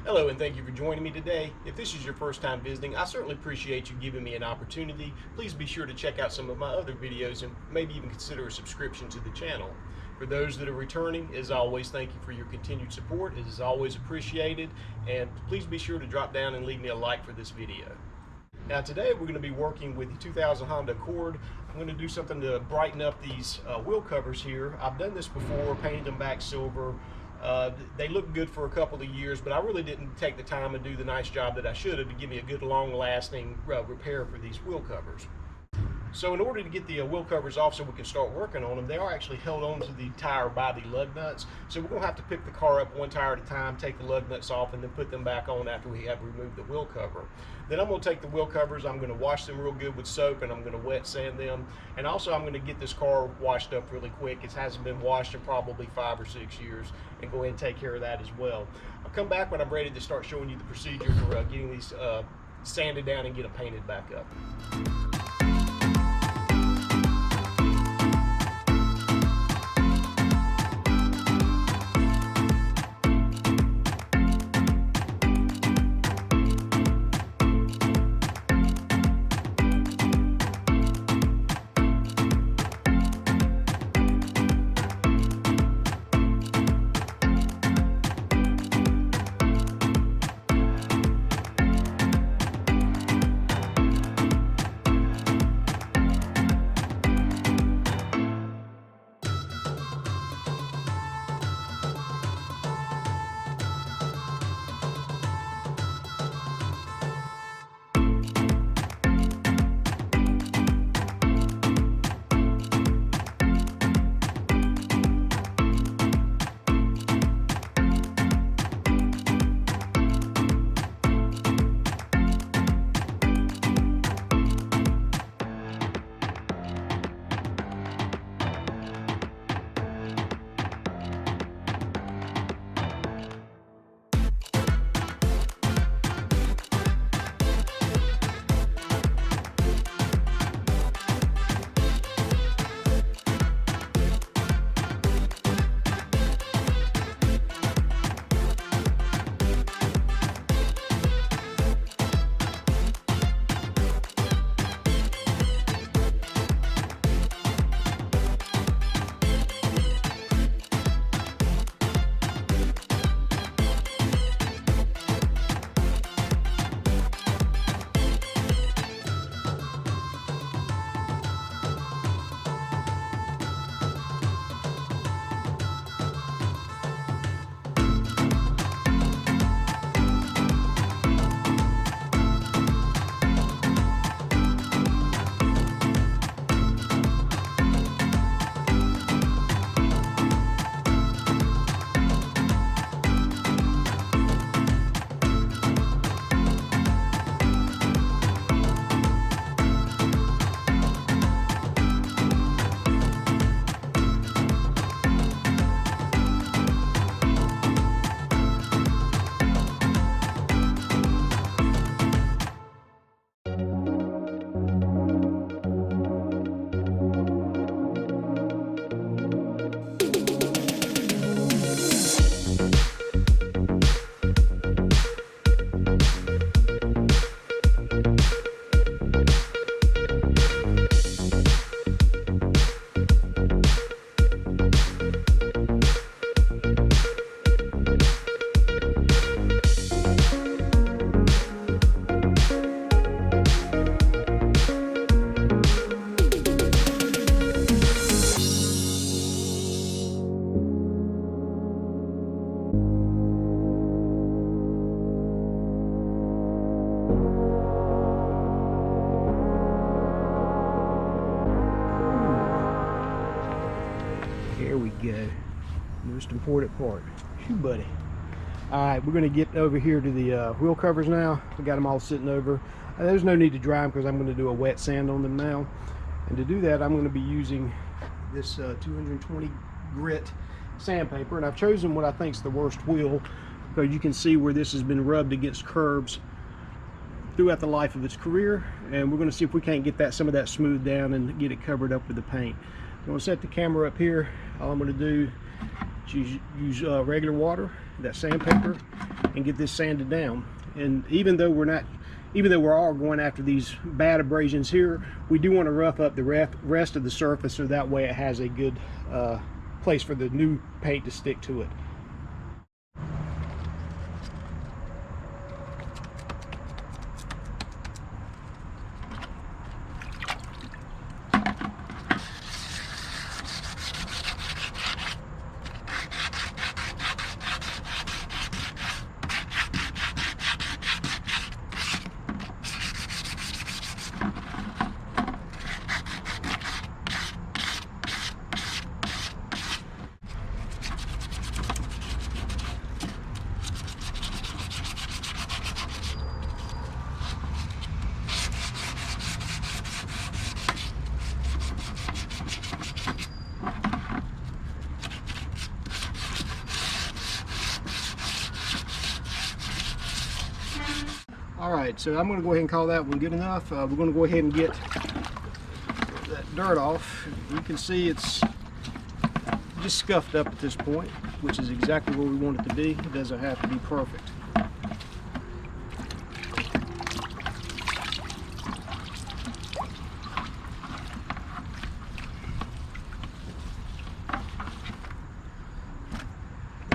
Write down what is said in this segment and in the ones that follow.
Hello, and thank you for joining me today. If this is your first time visiting, I certainly appreciate you giving me an opportunity. Please be sure to check out some of my other videos and maybe even consider a subscription to the channel. For those that are returning, as always, thank you for your continued support. It is always appreciated, and please be sure to drop down and leave me a like for this video. Now today we're going to be working with the 2000 Honda Accord. I'm going to do something to brighten up these wheel covers here. I've done this before, painted them back silver. They look good for a couple of years, but I really didn't take the time and do the nice job that I should have to give me a good long-lasting repair for these wheel covers. So in order to get the wheel covers off so we can start working on them, they are actually held onto the tire by the lug nuts. So we're going to have to pick the car up one tire at a time, take the lug nuts off, and then put them back on after we have removed the wheel cover. Then I'm going to take the wheel covers, I'm going to wash them real good with soap, and I'm going to wet sand them. And also I'm going to get this car washed up really quick. It hasn't been washed in probably 5 or 6 years, and go ahead and take care of that as well. I'll come back when I'm ready to start showing you the procedure for getting these sanded down and get them painted back up. There we go. Most important part. Shoe buddy. Alright, we're going to get over here to the wheel covers now. We got them all sitting over. There's no need to dry them because I'm going to do a wet sand on them now. And to do that, I'm going to be using this 220 grit sandpaper. And I've chosen what I think is the worst wheel because you can see where this has been rubbed against curbs throughout the life of its career. And we're going to see if we can't get some of that smoothed down and get it covered up with the paint. I'm going to set the camera up here. All I'm going to do is use regular water, that sandpaper, and get this sanded down. And even though we're all going after these bad abrasions here, we do want to rough up the rest of the surface so that way it has a good place for the new paint to stick to it. Alright, so I'm going to go ahead and call that one good enough. We're going to go ahead and get that dirt off. You can see it's just scuffed up at this point, which is exactly where we want it to be. It doesn't have to be perfect.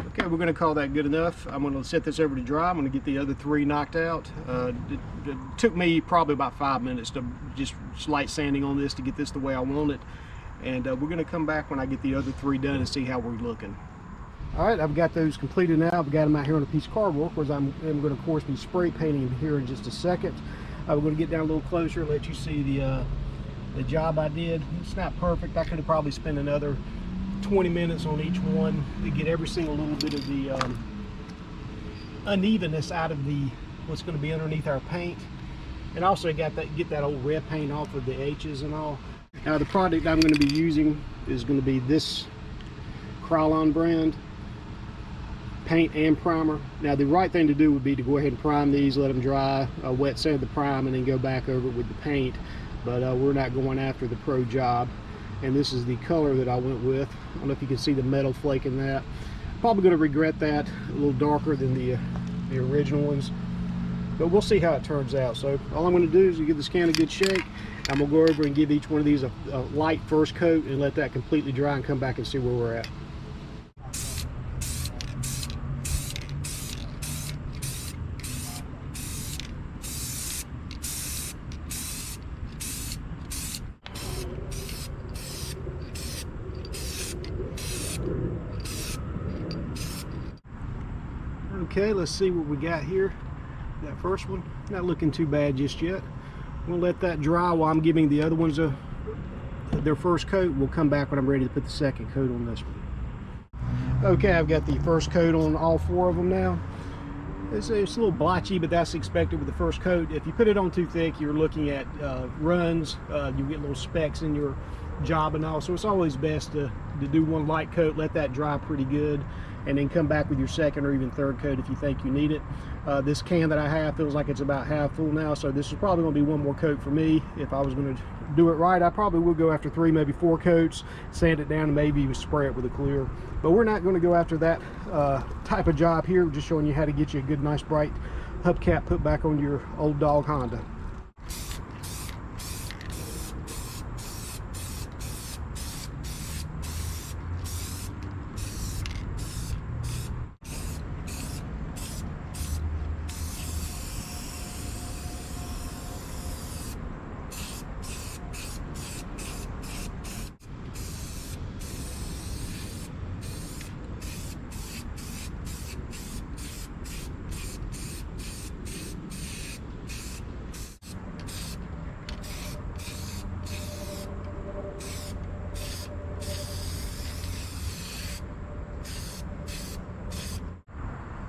Okay, we're going to call that good enough. I'm going to set this over to dry. I'm going to get the other 3 knocked out. It took me probably about 5 minutes to just light sanding on this to get this the way I want it. And we're going to come back when I get the other 3 done and see how we're looking. All right, I've got those completed now. I've got them out here on a piece of cardboard, because I'm going to, of course, be spray painting here in just a second. We're going to get down a little closer, let you see the job I did. It's not perfect. I could have probably spent another 20 minutes on each one to get every single little bit of the unevenness out of what's going to be underneath our paint, and also get that old red paint off of the H's and all. Now the product I'm going to be using is going to be this Krylon brand paint and primer. Now the right thing to do would be to go ahead and prime these, let them dry, wet sand the prime, and then go back over it with the paint, but we're not going after the pro job. And this is the color that I went with. I don't know if you can see the metal flake in that. Probably going to regret that, a little darker than the original ones, but we'll see how it turns out. So all I'm going to do is give this can a good shake. I'm going to go over and give each one of these a light first coat and let that completely dry and come back and see where we're at. Okay, let's see what we got here. That first one, not looking too bad just yet. We'll let that dry while I'm giving the other ones their first coat. We'll come back when I'm ready to put the second coat on this one. Okay, I've got the first coat on all 4 of them now. It's a little blotchy, but that's expected with the first coat. If you put it on too thick, you're looking at runs. You get little specks in your job and all. So it's always best to do one light coat, let that dry pretty good, and then come back with your second or even third coat if you think you need it. This can that I have feels like it's about half full now, so this is probably going to be one more coat for me. If I was going to do it right, I probably would go after 3, maybe 4 coats, sand it down, and maybe even spray it with a clear. But we're not going to go after that type of job here. We're just showing you how to get you a good, nice, bright hubcap put back on your old dog Honda.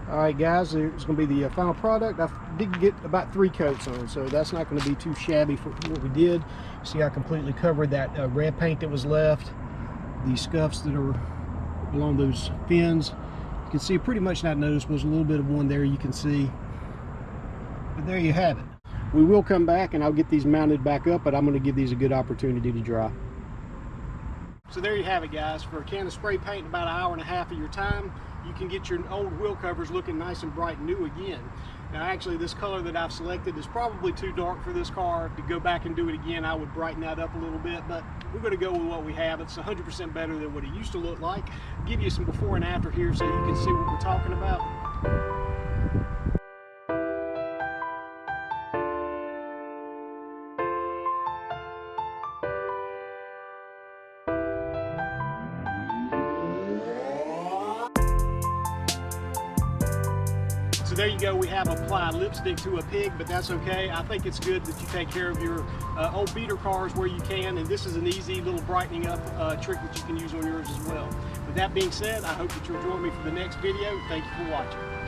Alright guys, it's going to be the final product. I did get about 3 coats on, so that's not going to be too shabby for what we did. See, I completely covered that red paint that was left, the scuffs that are along those fins. You can see pretty much not noticeable. There's a little bit of one there you can see, but there you have it. We will come back and I'll get these mounted back up, but I'm going to give these a good opportunity to dry. So there you have it guys. For a can of spray paint, about 1.5 hours of your time, you can get your old wheel covers looking nice and bright and new again. Now actually this color that I've selected is probably too dark for this car. To go back and do it again, I would brighten that up a little bit, but we're going to go with what we have. It's 100% better than what it used to look like. I'll give you some before and after here so you can see what we're talking about. So there you go, we have applied lipstick to a pig, but that's okay. I think it's good that you take care of your old beater cars where you can, and this is an easy little brightening up trick that you can use on yours as well. With that being said, I hope that you'll join me for the next video. Thank you for watching.